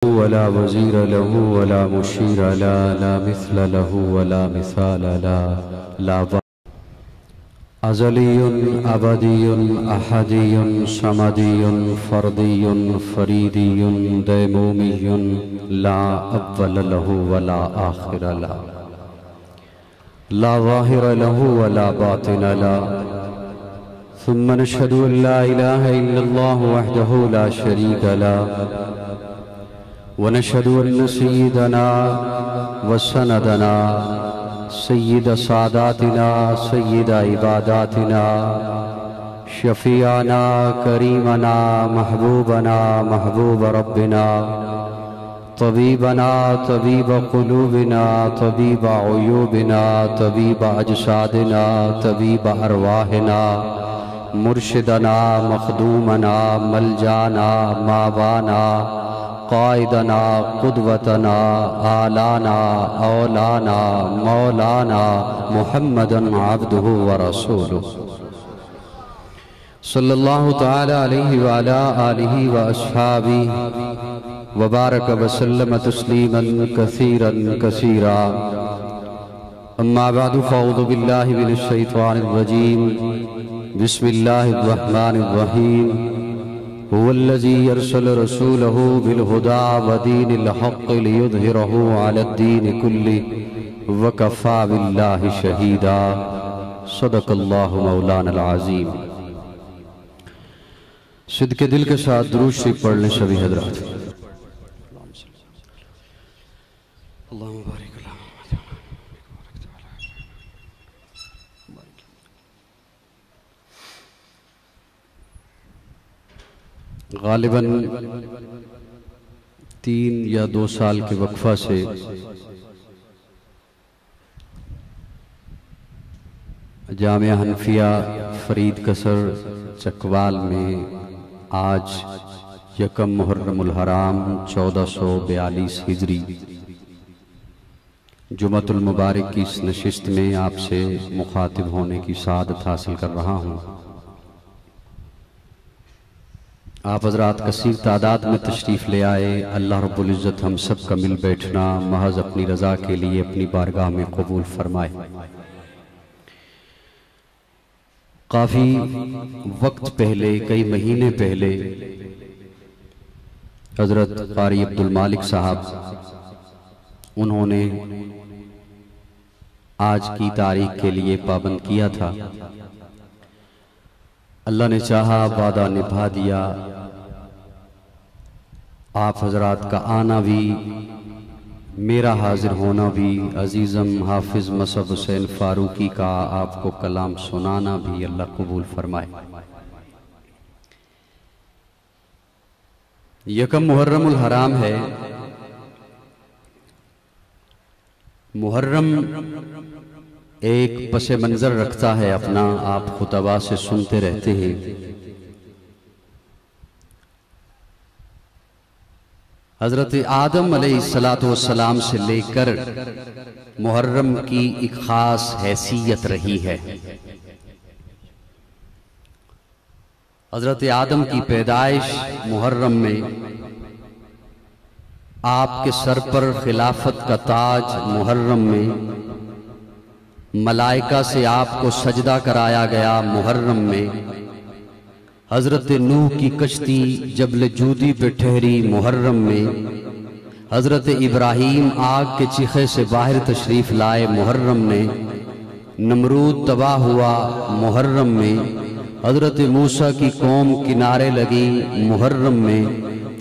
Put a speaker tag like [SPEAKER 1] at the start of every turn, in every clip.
[SPEAKER 1] ولا وزير له ولا مشير له لا مثل له ولا مثال له لا أزلي أبدي أحدي صمدي فردي فريدي ديمومي لا أول له ولا آخر له لا ظاهر له ولا باطن له ثم نشهد أن لا إله إلا الله وحده لا شريك له ونشهد أن سيدنا وسندنا سيد ساداتنا سيد عباداتنا شفيعنا كريمنا محبوبنا محبوب ربنا طبيبنا طبيب قلوبنا طبيب عيوبنا طبيب أجسادنا طبيب أرواحنا مرشدنا مخدومنا ملجانا ماوانا قائدنا قدوتنا آلانا اولانا مولانا محمدا عبده ورسوله صلی اللہ تعالی علیہ وعلا آلہ واصحابہ وبارک وسلم تسلیما کثیرا کثیرا اما بعد فاعوذ باللہ من الشیطان الرجیم بسم اللہ الرحمن الرحیم هو الذي يرسل رسوله بالهدى ودين الحق ليظهره على الدين كله وكفى بالله شهيدا صدق الله مولانا العظيم صدق دل کے ساتھ درود شریف پڑھ لیں سبھی حضرات اللہم بارک غالباً 3 یا 2 سال کے وقفہ سے جامعہ حنفیہ فرید قصر چکوال میں آج یکم محرم الحرام 1442 ہجری جمعۃ المبارک کی اس نشست میں آپ سے مخاطب ہونے کی سعادت حاصل کر رہا ہوں۔ آپ حضرات کثیر تعداد میں تشریف لے آئے، اللہ رب العزت ہم سب کا مل بیٹھنا محض اپنی رضا کے لیے اپنی بارگاہ میں قبول فرمائے۔ کافی وقت پہلے، کئی مہینے پہلے حضرت قاری عبدالمالک صاحب انہوں نے آج کی تاریخ کے لیے پابند کیا تھا، اللہ نے چاہا وعدہ نبھا دیا۔ آپ حضرات کا آنا بھی، میرا حاضر ہونا بھی، عزیزم حافظ مصعب حسین فاروقی کا آپ کو کلام سنانا بھی اللہ قبول فرمائے۔ یکم محرم الحرام ہے۔ محرم ایک پس منظر رکھتا ہے اپنا، آپ خطبہ سے سنتے رہتے ہیں۔ حضرت آدم علیہ السلام سے لے کر محرم کی ایک خاص حیثیت رہی ہے۔ حضرت آدم کی پیدائش محرم میں، آپ کے سر پر خلافت کا تاج محرم میں، ملائکہ سے آپ کو سجدہ کرایا گیا محرم میں، حضرت نوح کی کشتی جبل جودی پہ ٹھہری محرم میں، حضرت ابراہیم آگ کے چیخے سے باہر تشریف لائے محرم میں، نمرود تباہ ہوا محرم میں، حضرت موسیٰ کی قوم کنارے لگی محرم میں،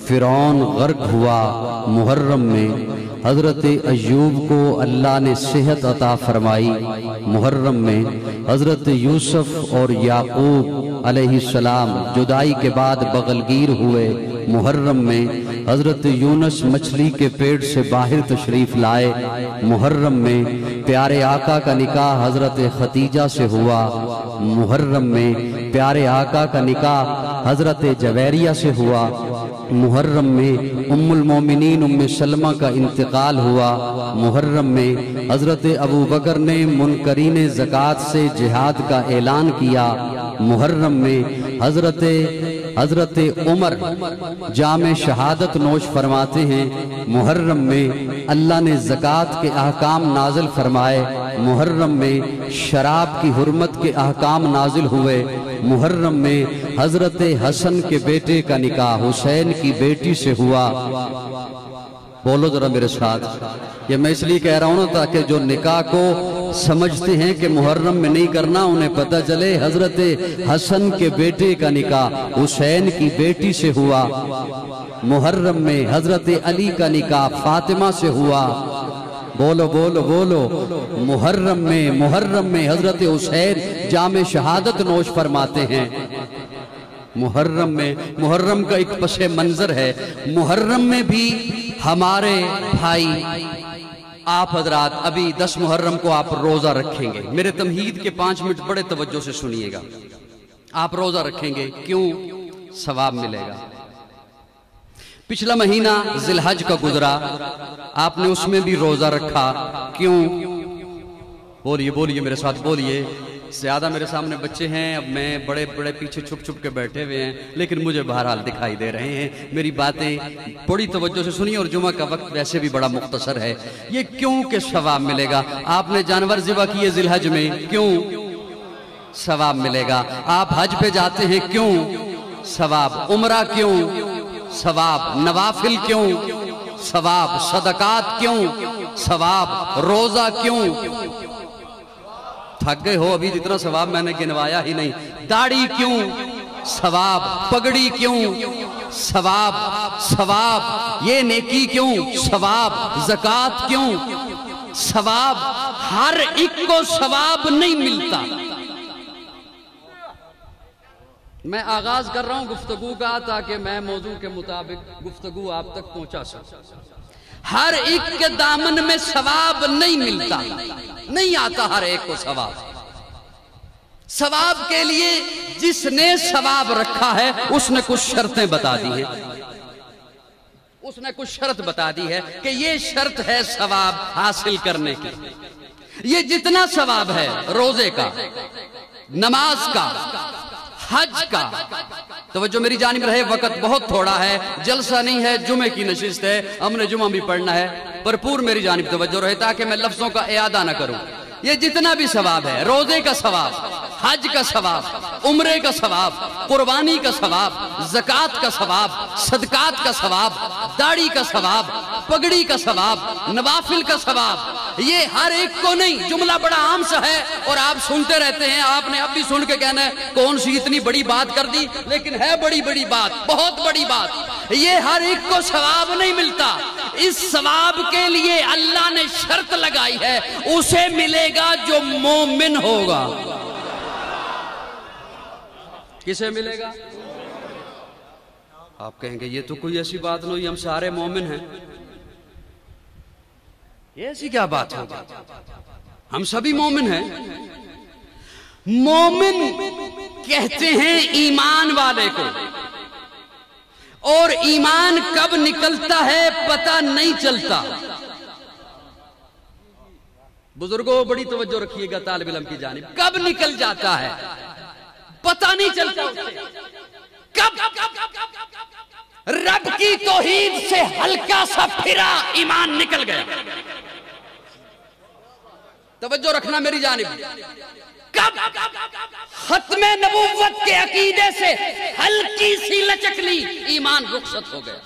[SPEAKER 1] فرعون غرق ہوا محرم میں، حضرت ایوب کو اللہ نے صحت عطا فرمائی محرم میں، حضرت یوسف اور یعقوب علیہ السلام جدائی کے بعد بغلگیر ہوئے محرم میں، حضرت یونس مچھلی کے پیٹ سے باہر تشریف لائے محرم میں، پیارے آقا کا نکاح حضرت خدیجہ سے ہوا محرم میں، پیارے آقا کا نکاح حضرت جویریہ سے ہوا محرم میں، ام المومنین ام سلمہ کا انتقال ہوا محرم میں، حضرت ابو بکر نے منکرین زکوٰۃ سے جہاد کا اعلان کیا محرم میں، حضرت حضرت عمر جام شہادت نوش فرماتے ہیں محرم میں اللہ نے زکوٰۃ کے احکام نازل فرمائے، محرم میں شراب کی حرمت کے احکام نازل ہوئے، محرم میں حضرت حسن کے بیٹے کا نکاح حسین کی بیٹی سے ہوا۔ بولو ذرا میرے ساتھ، یہ میں اس لیے کہہ رہا ہوں نا تاکہ جو نکاح کو سمجھتے ہیں کہ محرم میں نہیں کرنا انہیں پتہ چلے حضرت حسن کے بیٹے کا نکاح حسین کی بیٹی سے ہوا، محرم میں حضرت علی کا نکاح فاطمہ سے ہوا۔ بولو بولو بولو، محرم میں حضرت حسین جام شہادت نوش فرماتے ہیں۔ محرم کا ایک پس منظر ہے، محرم میں بھی ہمارے بھائی آپ حضرات ابھی 10 محرم کو آپ روزہ رکھیں گے، میرے تمہید کے 5 منٹ بڑے توجہ سے سنیے گا۔ آپ روزہ رکھیں گے، کیوں؟ ثواب ملے گا۔ پچھلا مہینہ ذی الحج کا گزرا، آپ نے اس میں بھی روزہ رکھا، کیوں؟ بولیے بولیے میرے ساتھ بولیے۔ زیادہ میرے سامنے بچے ہیں، اب میں بڑے بڑے پیچھے چھپ چھپ کے بیٹھے ہوئے ہیں، لیکن مجھے بہرحال دکھائی دے رہے ہیں۔ میری باتیں بڑی توجہ سے سنیے، اور جمعہ کا وقت ویسے بھی بڑا مختصر ہے۔ یہ کیوں کہ ثواب ملے گا؟ آپ نے جانور ذبح کیے ذی الحج میں، کیوں؟ ثواب ملے گا۔ آپ حج پہ جاتے ہیں، کیوں؟ ثواب۔ عمرہ کیوں؟ ثواب۔ نوافل کیوں؟ ثواب۔ صدقات کیوں؟ ثواب۔ روزہ کیوں؟ تھک گئے ہو ابھی جتنا ثواب میں نے گنوایا ہی نہیں۔ داڑھی کیوں؟ ثواب۔ پگڑی کیوں؟ ثواب۔ ثواب۔ یہ نیکی کیوں؟ ثواب۔ زکوٰۃ کیوں؟ ثواب۔ ہر ایک کو ثواب نہیں ملتا۔ میں آغاز کر رہا ہوں گفتگو کا تاکہ میں موضوع کے مطابق گفتگو آپ تک پہنچا سکوں۔ ہر ایک کے دامن میں ثواب نہیں ملتا، نہیں آتا ہر ایک کو ثواب۔ ثواب کے لیے جس نے ثواب رکھا ہے اس نے کچھ شرطیں بتا دی ہیں، اس نے کچھ شرط بتا دی ہے کہ یہ شرط ہے ثواب حاصل کرنے کی۔ یہ جتنا ثواب ہے روزے کا، نماز کا، حج کا، توجہ میری جانب رہے، وقت بہت تھوڑا ہے، جلسہ نہیں ہے، جمعے کی نشست ہے، ہم نے جمعہ بھی پڑھنا ہے، بھرپور میری جانب توجہ رہے تاکہ میں لفظوں کا اعادہ نہ کروں۔ یہ جتنا بھی ثواب ہے، روزے کا ثواب، حج کا ثواب، عمرے کا ثواب، قربانی کا ثواب، زکوٰۃ کا ثواب، صدقات کا ثواب، داڑھی کا ثواب، پگڑی کا ثواب، نوافل کا ثواب، یہ ہر ایک کو نہیں۔ جملہ بڑا عام سا ہے اور آپ سنتے رہتے ہیں، آپ نے اب بھی سن کے کہنا ہے کون سی اتنی بڑی بات کر دی، لیکن ہے بڑی بڑی بات، بہت بڑی بات۔ یہ ہر ایک کو ثواب نہیں ملتا، اس ثواب کے لیے اللہ نے شرط لگائی ہے، اسے ملے گا جو مومن ہوگا۔ کسے ملے گا؟ آپ کہیں گے یہ تو کوئی ایسی بات نہیں، ہم سارے مومن ہیں، یہ ایسی کیا بات ہوگی؟ ہم سبھی مومن ہیں۔ مومن کہتے ہیں ایمان والے کو، اور ایمان کب نکلتا ہے پتہ نہیں چلتا۔ بزرگوں بڑی توجہ رکھیے گا طالب علم کی جانب، کب نکل جاتا ہے پتہ نہیں چلتا اسے۔ کب رب کی توحید سے ہلکا سا پھرا ایمان نکل گیا، توجہ رکھنا میری جانب۔ کب ختم نبوت کے عقیدے سے ہلکی سی لچک لی ایمان رخصت ہو گیا۔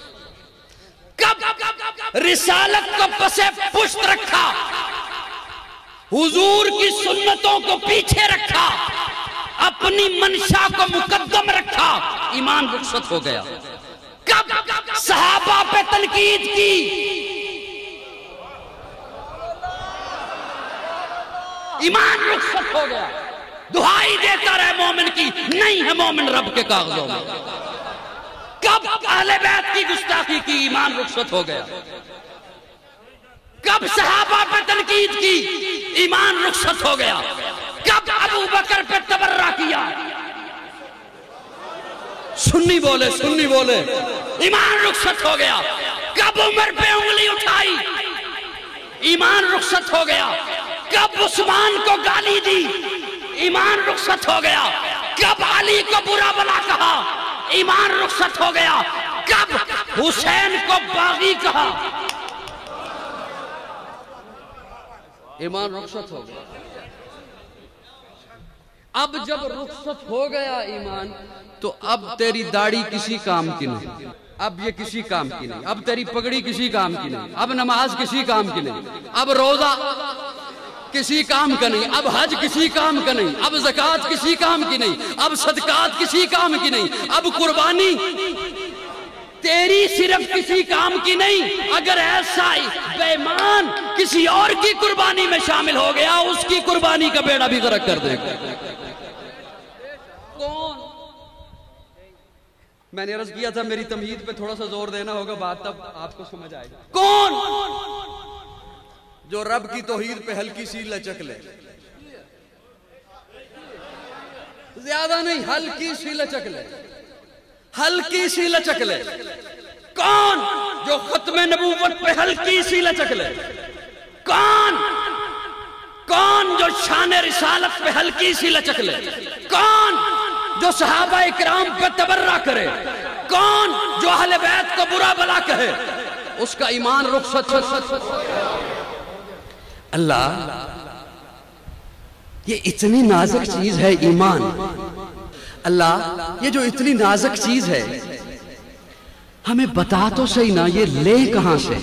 [SPEAKER 1] کب رسالت کو پسے پشت رکھا، حضور کی سنتوں کو پیچھے رکھا، اپنی منشا کو مقدم رکھا، ایمان رخصت ہو گیا۔ کب صحابہ پہ تنقید کی، ایمان رخصت ہو گیا۔ دعائی دیتا رہے مومن کی، نہیں ہے مومن رب کے کاغذوں میں۔ کب اہل بیت کی گستاخی کی، ایمان رخصت ہو گیا۔ کب صحابہ پہ تنقید کی، ایمان رخصت ہو گیا۔ کب ابو بکر پہ تبرہ کیا، سنی بولے سنی بولے، ایمان رخصت ہو گیا۔ کب عمر پہ انگلی اٹھائی، ایمان رخصت ہو گیا۔ کب عثمان کو گالی دی، ایمان رخصت ہو گیا۔ کب علی کو برا بلا کہا، ایمان رخصت ہو گیا. کب حسین کو باغی کہا؟ ایمان رخصت ہو گیا. اب جب رخصت ہو گیا ایمان تو اب تیری داڑھی کسی کام کی نہیں, اب یہ کسی کام کی نہیں, اب تیری پگڑی کسی کام کی نہیں, اب نماز کسی کام کی نہیں, اب روزہ کسی کام کا نہیں, اب حج کسی کام کا نہیں, اب زکوٰۃ کسی کام کی نہیں, اب صدقات کسی کام کی نہیں, اب قربانی تیری صرف کسی کام کی نہیں. اگر ایسا بے ایمان کسی اور کی قربانی میں شامل ہو گیا اس کی قربانی کا بیڑا بھی غرق کر دے گا. کون؟ میں نے عرض کیا تھا میری تمہید پہ تھوڑا سا زور دینا ہوگا, بات تب آپ کو سمجھ آئے گا. کون؟ جو رب کی توحید پہ ہلکی سی لچک لے, زیادہ نہیں, ہلکی سی لچک لے, ہلکی سی لچک لے. کون؟ جو ختم نبوت پہ ہلکی سی لچک لے. کون؟ کون جو شان رسالت پہ ہلکی سی لچک لے. کون جو صحابہ اکرام پہ تبرہ کرے. کون جو اہل بیت کو برا بلا کہے. اس کا ایمان رخصت. اللہ یہ اتنی نازک چیز ہے ایمان. اللہ یہ جو اتنی نازک چیز ہے ہمیں بتا تو صحیح نا یہ لے کہاں سے؟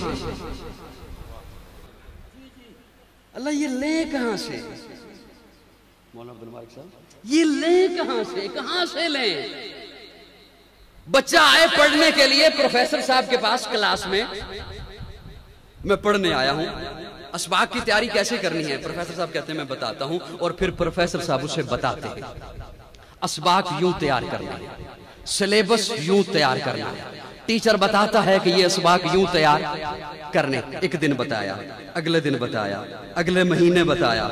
[SPEAKER 1] اللہ یہ لے کہاں سے؟ مولانا عبد المالک صاحب یہ لے کہاں سے؟ کہاں سے لیں؟ بچہ آئے پڑھنے کے لیے پروفیسر صاحب کے پاس کلاس میں پڑھنے آیا ہوں, اسباق کی تیاری کیسے کرنی ہے؟ پروفیسر صاحب کہتے ہیں میں بتاتا ہوں, اور پھر پروفیسر صاحب اسے بتاتے ہیں اسباق یوں تیار کرنا ہے, سلیبس یوں تیار کرنا ہے. ٹیچر بتاتا ہے کہ یہ اسباق یوں تیار کرنے. ایک دن بتایا, اگلے دن بتایا, اگلے مہینے بتایا.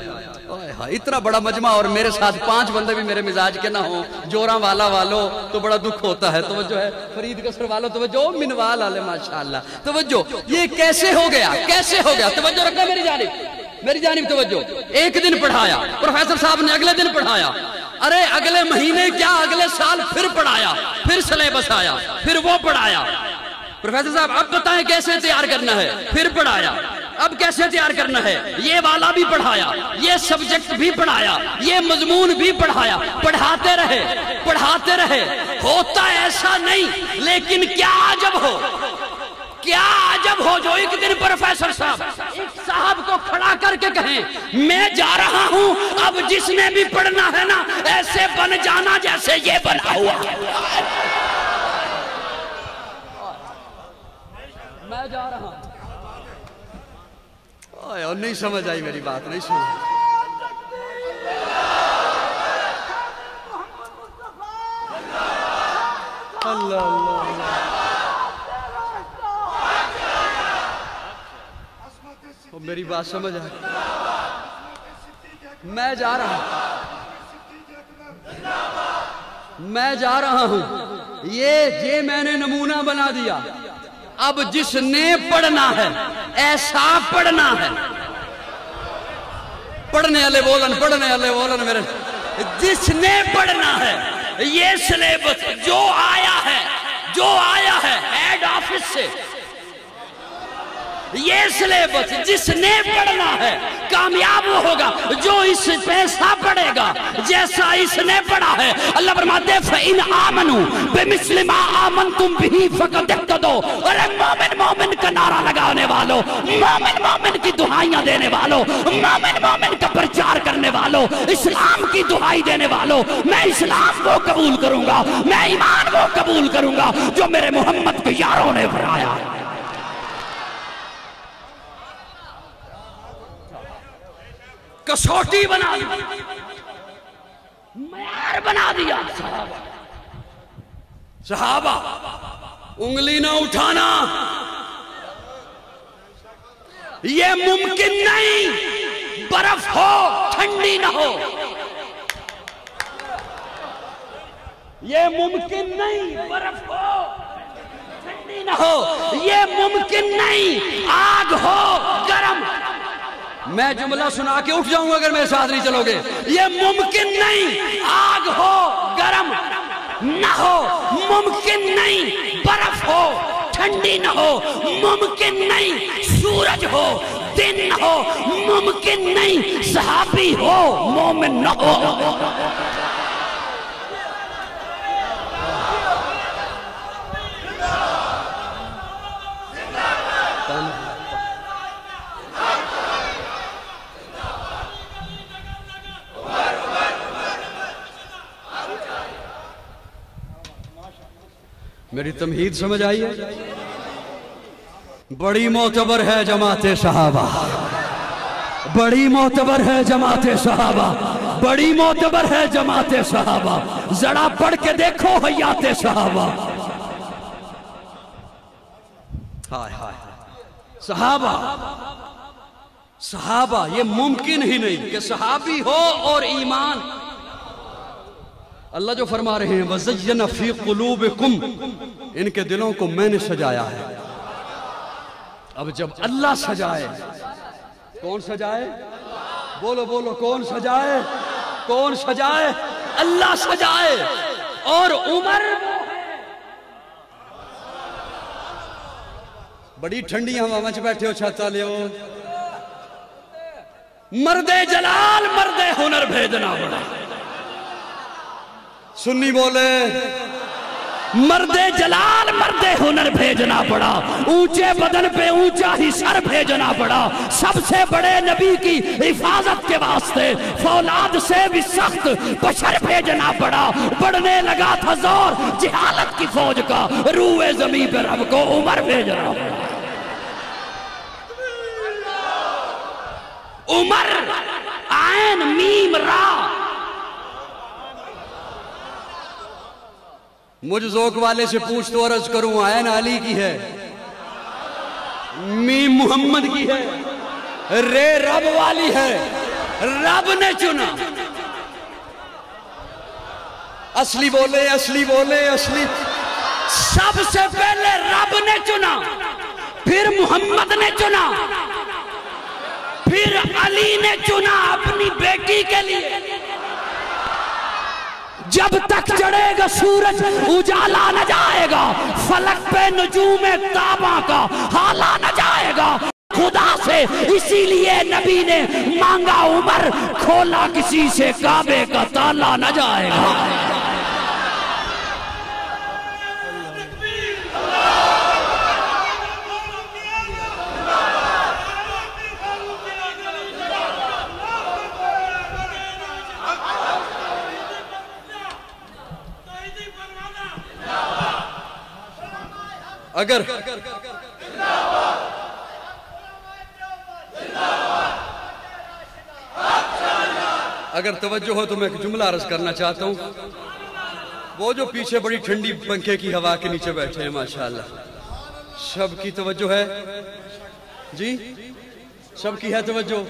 [SPEAKER 1] اتنا بڑا مجمع اور میرے ساتھ 5 بندے بھی میرے مزاج کے نہ ہوں. جوراں والا والو تو بڑا دکھ ہوتا ہے. توجہ ہے فرید قصر والو, توجہ منوال والے ماشاءاللہ توجہ. یہ کیسے ہو گیا؟ کیسے ہو گیا؟ توجہ رکھنا میری جانب توجہ. ایک دن پڑھایا پروفیسر صاحب نے, اگلے دن پڑھایا, ارے اگلے مہینے کیا اگلے سال پھر پڑھایا, پھر سلیبس آیا, پھر وہ پڑھایا. پروفیسر صاحب اب بتائیں کیسے تیار کرنا ہے. پھر پڑھایا, اب کیسے تیار کرنا ہے. یہ والا بھی پڑھایا, یہ سبجیکٹ بھی پڑھایا, یہ مضمون بھی پڑھایا. پڑھاتے رہے. ہوتا ایسا نہیں, لیکن کیا عجب ہو جو ایک دن پروفیسر صاحب ایک صاحب کو کھڑا کر کے کہیں میں جا رہا ہوں, اب جس نے بھی پڑھنا ہے نا ایسے بن جانا جیسے یہ بنا ہوا. میں جا رہا ہوں. اور نہیں سمجھ آئی میری بات, نہیں سمجھ. اللہ اللہ میری بات سمجھ آئی. میں جا رہا ہوں. یہ میں نے نمونہ بنا دیا. اب جس نے پڑھنا ہے ایسا پڑھنا ہے. پڑھنے والے بولن میرے. جس نے پڑھنا ہے یہ سلیبس جو آیا ہے ہیڈ آفس سے, یہ سلیبس جس نے پڑھنا ہے کامیاب وہ ہوگا جو اس پیسہ پڑھے گا جیسا اس نے پڑھا ہے. اللہ فرماتے ہیں فَإِنْ آمَنُوا بِمِثْلِ مَا آمَنْتُمْ بِهِ فَقَدْ اهْتَدَوْا. اور مومن کا نعرہ لگانے والوں, مومن کی دعائیاں دینے والوں, مومن کا پرچار کرنے والوں, اسلام کی دعائی دینے والوں, میں اسلام کو قبول کروں گا, میں ایمان کو قبول کروں گا جو میرے محمد کے یاروں نے بنایا. کسوٹی بنا دی, معیار بنا دیا. صحابہ انگلی نہ اٹھانا یہ ممکن نہیں. برف ہو ٹھنڈی نہ ہو یہ ممکن نہیں. برف ہو ٹھنڈی نہ ہو یہ ممکن نہیں. آگ ہو گرم, میں جملہ سنا کے اٹھ جاؤں گا اگر میرے ساتھ نہیں چلو گے. یہ ممکن نہیں. آگ ہو گرم, نہ ہو ممکن نہیں برف ہو ٹھنڈی نہ ہو ممکن نہیں سورج ہو دن نہ ہو ممکن نہیں صحابی ہو مومن نہ ہو میری تمہید سمجھ آئی ہے؟ بڑی معتبر ہے جماعت صحابہ بڑی معتبر ہے جماعت صحابہ بڑی معتبر ہے جماعت صحابہ ذرا پڑھ کے دیکھو حیات صحابہ ہائے ہائے صحابہ صحابہ یہ ممکن ہی نہیں کہ صحابی ہو اور ایمان اللہ جو فرما رہے ہیں وَزَيَّنَ فِي قُلُوبِكُمْ ان کے دلوں کو میں نے سجایا ہے اب جب اللہ سجائے کون سجائے بولو بولو کون سجائے کون سجائے اللہ سجائے اور عمر بڑی ٹھنڈی ہوا میں بیٹھے ہو چھاتا لے ہو مرد جلال مرد ہنر بھیجنا پڑا سنی بولے مرد جلال مرد ہنر بھیجنا پڑا اونچے بدن پہ اونچا ہی سر بھیجنا پڑا سب سے بڑے نبی کی حفاظت کے واسطے فولاد سے بھی سخت بشر بھیجنا پڑا بڑھنے لگا تھا زور جہالت کی فوج کا روئے زمین پہ رب کو عمر بھیجنا پڑا عمر عین میم را مجھ ذوق والے سے پوچھ تو عرض کروں عین علی کی ہے میم محمد کی ہے رے رب والی ہے رب نے چنا اصلی بولے اصلی بولے اصلی سب سے پہلے رب نے چنا پھر محمد نے چنا پھر علی نے چنا اپنی بیٹی کے لیے جب تک چڑھے گا سورج اجالا نہ جائے گا فلک پہ نجوم تابا کا حالا نہ جائے گا خدا سے اسی لیے نبی نے مانگا عمر کھولا کسی سے کعبے کا تالا نہ جائے گا اگر توجہ ہو تو میں ایک جملہ عرض کرنا چاہتا ہوں وہ جو پیچھے بڑی ٹھنڈی پنکھے کی ہوا کے نیچے بیٹھے ہیں ماشاءاللہ سب کی توجہ ہے جی سب کی ہے توجہ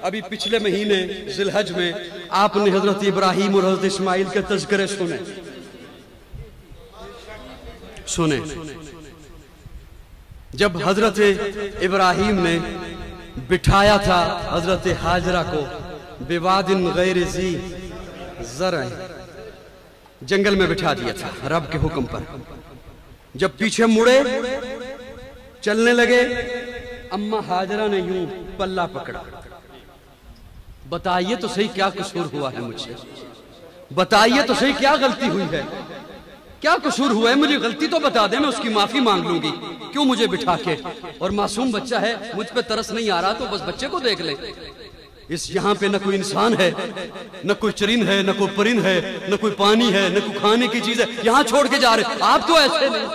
[SPEAKER 1] ابھی پچھلے مہینے ذی الحج میں آپ نے حضرت ابراہیم اور حضرت اسماعیل کے تذکرے سنے جب حضرت ابراہیم نے بٹھایا تھا حضرت حاجرہ کو بواد غیر ذی زرع جنگل میں بٹھا دیا تھا رب کے حکم پر جب پیچھے مڑے چلنے لگے اماں حاجرہ نے یوں پلہ پکڑا بتائیے تو صحیح کیا قصور ہوا ہے مجھ سے بتائیے تو صحیح کیا غلطی ہوئی ہے کیا قصور ہوا ہے مجھے غلطی تو بتا دیں میں اس کی معافی مانگ لوں گی کیوں مجھے بٹھا کے اور معصوم بچہ ہے مجھ پہ ترس نہیں آ رہا تو بس بچے کو دیکھ لیں اس یہاں پہ نہ کوئی انسان ہے نہ کوئی چرند ہے نہ کوئی پرند ہے نہ کوئی پانی ہے نہ کوئی کھانے کی چیز ہے یہاں چھوڑ کے جا رہے آپ تو ایسے نہیں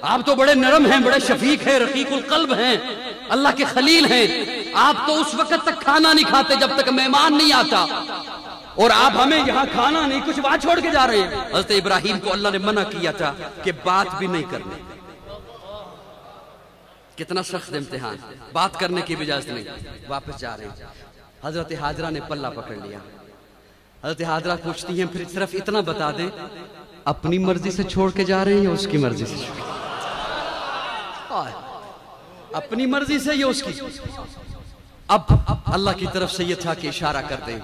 [SPEAKER 1] آپ تو بڑے نرم ہیں بڑے شفیق ہیں رقیق القلب ہیں اللہ کے خلیل ہیں آپ تو اس وقت تک کھانا نہیں کھاتے جب تک مہمان نہیں آتا اور آپ ہمیں یہاں کھانا نہیں کچھ بات چھوڑ کے جا رہے ہیں حضرت ابراہیم کو اللہ نے منع کیا تھا کہ بات بھی نہیں کرنے کتنا سخت امتحان بات کرنے کی بھی اجازت نہیں واپس جا رہے ہیں حضرت حاجرہ نے پلہ پکڑ لیا حضرت حاجرہ پوچھتی ہیں پھر صرف اتنا بتا دیں اپنی مرضی سے چھوڑ کے جا رہے ہیں یا اس کی مرضی سے اپنی مرضی سے یا اس کی اب اللہ کی طرف سے یہ تھا کہ اشارہ کر دیں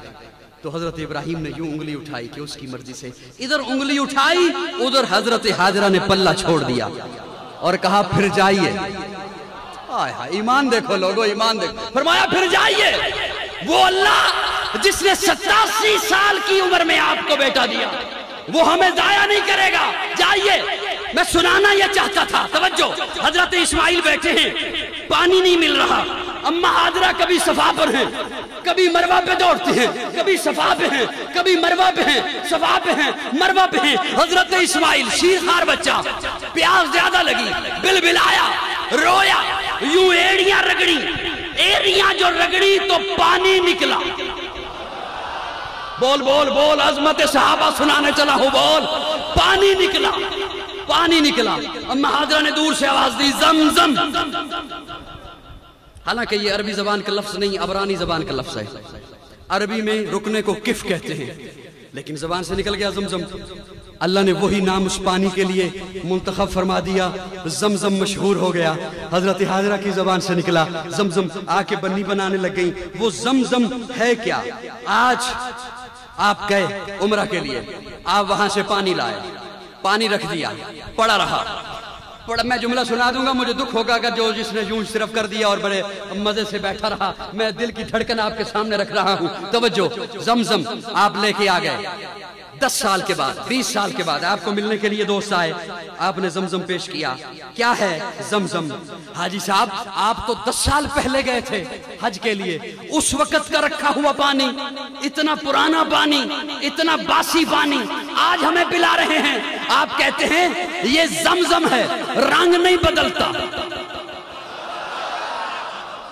[SPEAKER 1] تو حضرت ابراہیم نے یوں انگلی اٹھائی کہ اس کی مرضی سے، ادھر انگلی اٹھائی ادھر حضرت حاجرہ نے پلہ چھوڑ دیا اور کہا پھر جائیے. آئے ہائے ایمان دیکھو لوگو، ایمان دیکھو. فرمایا پھر جائیے. وہ اللہ جس نے 87 سال کی عمر میں آپ کو بیٹا دیا وہ ہمیں ضائع نہیں کرے گا. جائیے. میں سنانا یہ چاہتا تھا. توجہ. حضرت اسماعیل بیٹھے ہیں، پانی نہیں مل رہا. اماں حاجرہ کبھی صفا پر ہیں، کبھی مروہ پہ دوڑتے ہیں، کبھی صفا پہ ہیں، کبھی مروہ پہ ہیں، صفا پہ ہیں، مروہ پہ ہیں. حضرت اسماعیل شیرخوار بچہ، پیاس زیادہ لگی، بلبلایا، رویا، یوں ایڑیاں رگڑی. ایڑیاں جو رگڑی تو پانی نکلا. بول بول بول، عظمت صحابہ سنانے چلا ہوں. بول. پانی نکلا، پانی نکلا. اماں حاجرہ نے دور سے آواز دی زمزم. حالانکہ یہ عربی زبان کا لفظ نہیں، عبرانی زبان کا لفظ ہے. عربی میں رکنے کو کف کہتے ہیں، لیکن زبان سے نکل گیا زمزم. اللہ نے وہی نام اس پانی کے لیے منتخب فرما دیا. زمزم مشہور ہو گیا. حضرت حاجرہ کی زبان سے نکلا زمزم. آ کے بنی بنانے لگ گئی. وہ زمزم ہے کیا؟ آج آپ گئے عمرہ کے لیے، آپ وہاں سے پانی لائے، پانی رکھ دیا، پڑا رہا. میں جملہ سنا دوں گا، مجھے دکھ ہوگا اگر جو جس نے یوں صرف کر دیا اور بڑے مزے سے بیٹھا رہا. میں دل کی دھڑکن آپ کے سامنے رکھ رہا ہوں. توجہ. زمزم آپ لے کے آ گئے. 10 سال کے بعد، 20 سال کے بعد آپ کو ملنے کے لیے دوست آئے، آپ نے زمزم پیش کیا. کیا ہے زمزم؟ حاجی صاحب آپ تو 10 سال پہلے گئے تھے حج کے لیے، اس وقت کا رکھا ہوا پانی، اتنا پرانا پانی، اتنا باسی پانی آج ہمیں پلا رہے ہیں. آپ کہتے ہیں یہ زمزم ہے، رنگ نہیں بدلتا.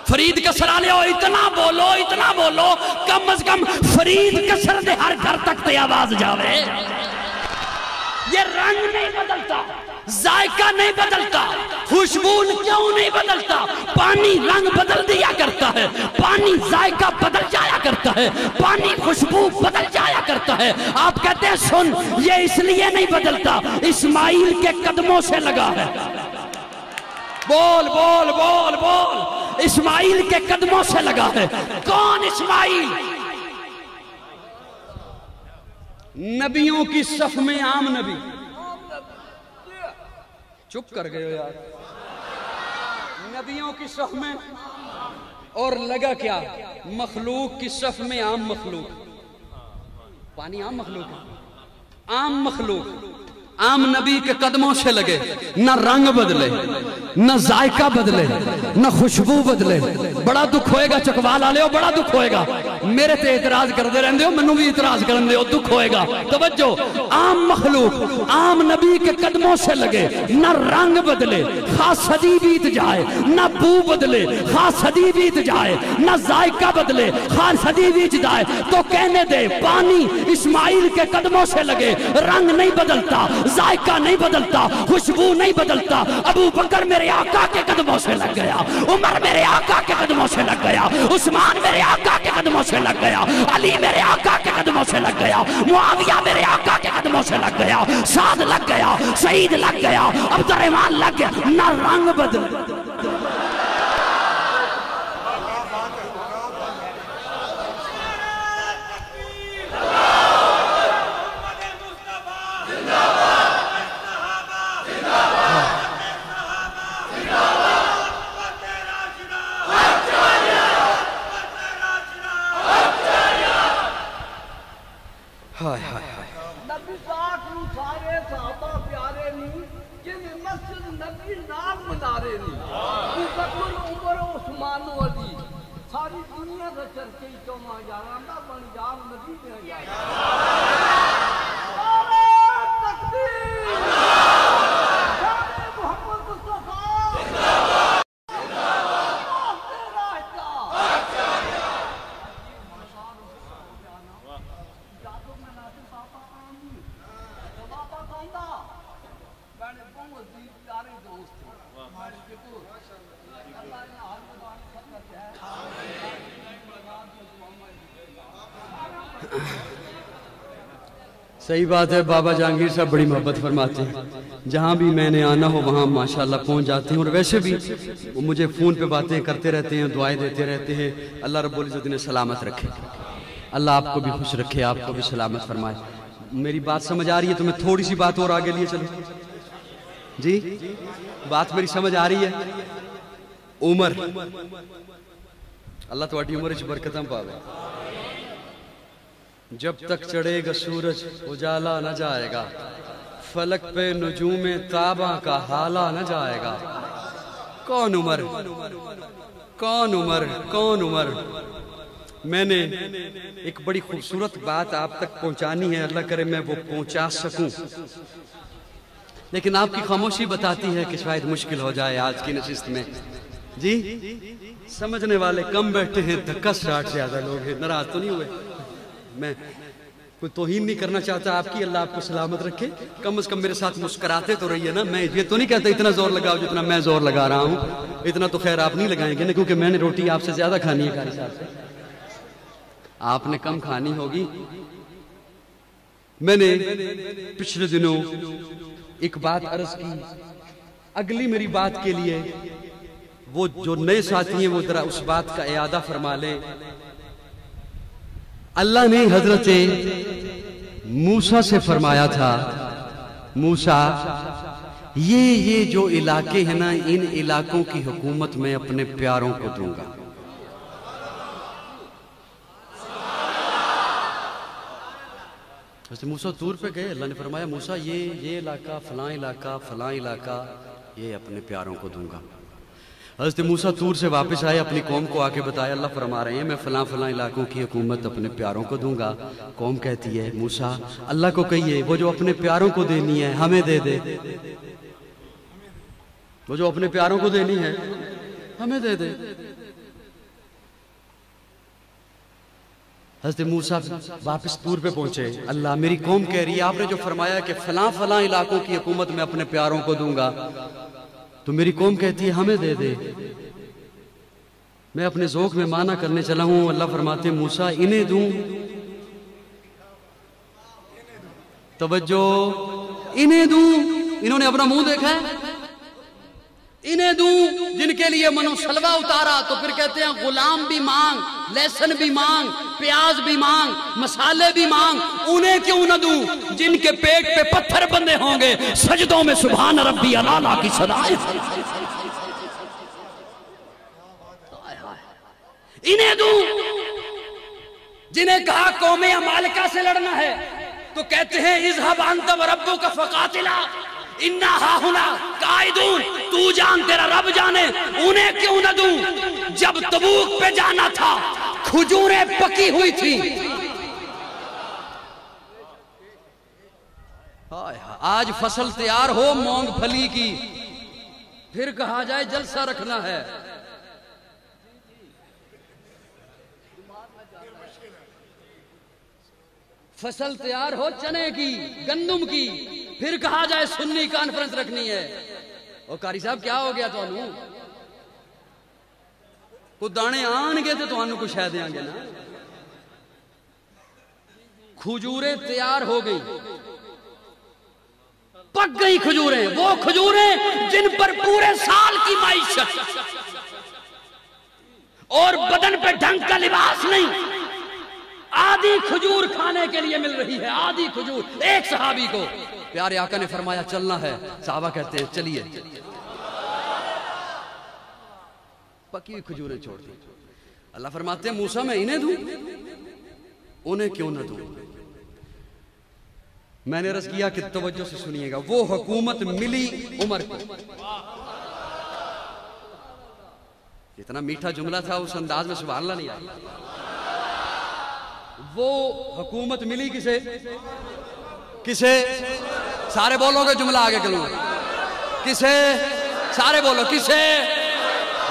[SPEAKER 1] فرید کسرا لے ہو، اتنا بولو، اتنا بولو، کم از کم فرید کسر دے ہر گھر تک تے آواز جاوے. یہ رنگ نہیں بدلتا، ذائقہ نہیں بدلتا، خوشبو کیوں نہیں بدلتا؟ پانی رنگ بدل دیا کرتا ہے، پانی ذائقہ بدل جایا کرتا ہے، پانی خوشبو بدل جایا کرتا ہے. آپ کہتے ہیں سن، یہ اس لیے نہیں بدلتا، اسماعیل کے قدموں سے لگا ہے. بول بول بول بول. اسماعیل کے قدموں سے لگا ہے. کون اسماعیل؟ نبیوں کی صف میں عام نبی. چپ کر گئے ہو یار. نبیوں کی صف میں، اور لگا کیا؟ مخلوق کی صف میں عام مخلوق. پانی عام مخلوق ہے، عام مخلوق عام نبی کے قدموں سے لگے. نہ رنگ بدلے، نہ ذائقہ بدلے، نہ خوشبو بدلے. بڑا دکھ ہوئے گا چکوال آلے ہو، بڑا دکھ ہوئے گا. میرے تے اعتراض کر دے رہندے ہو، منو بھی اعتراض کر دے ہو، دکھ ہوئے گا. توجہ. عام مخلوق عام نبی کے قدموں سے لگے. نہ رنگ بدلے، خواہ صدی بیت جائے، نہ بو بدلے، خواہ صدی بیت جائے، نہ ذائقہ بدلے، خواہ صدی بیت جائے. تو کہنے دے پانی اسماعیل کے قدموں سے لگے، رنگ نہیں بدلتا، ذائقہ نہیں بدلتا، خوشبو نہیں بدلتا. ابو بکر میرے آقا کے قدموں سے لگ گیا، عمر میرے آقا کے قدموں سے لگ گیا، عثمان میرے آقا کے قدموں سے لگ گیا، علی میرے آقا کے قدموں سے لگ گیا، معاویہ میرے آقا کے قدموں سے لگ گیا، سعد لگ گیا، سعید لگ گیا، عبد الرحمن لگ گیا. نہ رنگ بدل.
[SPEAKER 2] نبی پاک نو سارے صحابہ پیارے نہیں، جن مسجد نبی نام منارے نہیں. بکر عمر عثمان و علی ساری دنیا کا چرچے تو ماں جانا بن جان نبی میں جانا. تکبیر. محمد مصطفیٰ
[SPEAKER 1] صحیح بات ہے. بابا جہانگیر صاحب بڑی محبت فرماتے ہیں، جہاں بھی میں نے آنا ہو وہاں ماشاءاللہ پہنچ جاتے ہیں. اور ویسے بھی وہ مجھے فون پہ باتیں کرتے رہتے ہیں، دعائیں دیتے رہتے ہیں. اللہ رب العزت نے سلامت رکھے. اللہ آپ کو بھی خوش رکھے، آپ کو بھی سلامت فرمائے۔ میری بات سمجھ آ رہی ہے تو میں تھوڑی سی بات اور آگے لیے چلوں؟ جی بات میری سمجھ آ رہی ہے؟ عمر، اللہ تواڈی عمر وچ برکتاں پاوے۔ جب تک چڑھے گا سورج اجالا نہ جائے گا، فلک پہ نجوم تاباں کا حالا نہ جائے گا۔ کون عمر، کون عمر، کون عمر؟ میں نے ایک بڑی خوبصورت بات آپ تک پہنچانی ہے، اللہ کرے میں وہ پہنچا سکوں، لیکن آپ کی خاموشی بتاتی ہے کہ شاید مشکل ہو جائے آج کی نشست میں۔ جی سمجھنے والے کم بیٹھے ہیں، دھکا سٹارٹ زیادہ لوگ ہیں۔ ناراض تو نہیں ہوئے؟ میں کوئی توہین نہیں کرنا چاہتا آپ کی، اللہ آپ کو سلامت رکھے۔ کم از کم میرے ساتھ مسکراتے تو رہیے نا۔ میں یہ تو نہیں کہتا اتنا زور لگاؤ جتنا میں زور لگا رہا ہوں، اتنا تو خیر آپ نہیں لگائیں گے نا، کیونکہ میں نے روٹی آپ سے زیادہ کھانی ہے قاری صاحب سے، آپ نے کم کھانی ہوگی۔ میں نے پچھلے دنوں ایک بات عرض کی، اگلی میری بات کے لیے وہ جو نئے ساتھی ہیں وہ ذرا اس بات کا اعادہ فرما لیں۔ اللہ نے حضرت موسیٰ سے فرمایا تھا، موسیٰ یہ جو علاقے ہیں نا، ان علاقوں کی حکومت میں اپنے پیاروں کو دوں گا۔ حضرت موسیٰ طور پہ گئے، اللہ نے فرمایا موسیٰ یہ علاقہ، فلاں علاقہ، فلاں علاقہ، یہ اپنے پیاروں کو دوں گا۔ حضرت موسیٰ طور سے واپس آئے، اپنی قوم کو آ کے بتایا، اللہ فرما رہے ہیں میں فلاں فلاں علاقوں کی حکومت اپنے پیاروں کو دوں گا۔ قوم کہتی ہے موسیٰ اللہ کو کہیے وہ جو اپنے پیاروں کو دینی ہے ہمیں دے دے، وہ جو اپنے پیاروں کو دینی ہے ہمیں دے دے۔ حضرت موسیٰ واپس طور پہ پہنچے، اللہ میری قوم کہہ رہی ہے آپ نے جو فرمایا کہ فلاں فلاں علاقوں کی حکومت میں اپنے پیاروں کو دوں گا، تو میری قوم کہتی ہے ہمیں دے دے۔ میں اپنے ذوق میں معنی کرنے چلا ہوں، اللہ فرماتے ہیں موسیٰ انہیں دوں، توجہ، انہیں دوں، انہوں نے اپنا منہ دیکھا ہے، انہیں دوں جن کے لیے منو سلوہ اتارا، تو پھر کہتے ہیں غلام بھی مانگ، لہسن بھی مانگ، پیاز بھی مانگ، مسالے بھی مانگ، انہیں کیوں نہ دوں جن کے پیٹ پہ پتھر بندے ہوں گے، سجدوں میں سبحان ربی الاعلیٰ کی صدائیں، انہیں دوں جنہیں کہا قوم عمالقہ سے لڑنا ہے تو کہتے ہیں اذهب انت وربک فقاتلا انا ہاہنا قائدون، تو جان تیرا رب جانے، انہیں کیوں نہ دوں جب تبوک پہ جانا تھا کھجوریں پکی ہوئی تھی۔ آج فصل تیار ہو مونگ پھلی کی، پھر کہا جائے جلسہ رکھنا ہے۔ فصل تیار ہو چنے کی، گندم کی، پھر کہا جائے سنی کانفرنس رکھنی ہے۔ اور قاری صاحب کیا ہو گیا تو انہوں کو دانے آن گے تو انہوں کو شاید دیں گے نا۔ کھجوریں تیار ہو گئی، پک گئی کھجوریں، وہ کھجوریں جن پر پورے سال کی معیشت اور بدن پہ ڈھنگ کا لباس نہیں، آدھی کھجور کھانے کے لیے مل رہی ہے، آدھی کھجور۔ ایک صحابی کو پیارے آقا نے فرمایا چلنا ہے، صحابہ کہتے ہیں چلیے، پکی ہوئی کھجوریں چھوڑ دی۔ اللہ فرماتے ہیں موسیٰ میں انہیں دوں، انہیں کیوں نہ دوں؟ میں نے عرض کیا کہ توجہ سے سنیے گا، وہ حکومت ملی عمر کو۔ اتنا میٹھا جملہ تھا اس انداز میں سبحان اللہ نہیں آیا۔ وہ حکومت ملی کسے؟ کسے؟ سارے بولو گے جملہ آگے کروں گا۔ کسے؟ سارے بولو کسے؟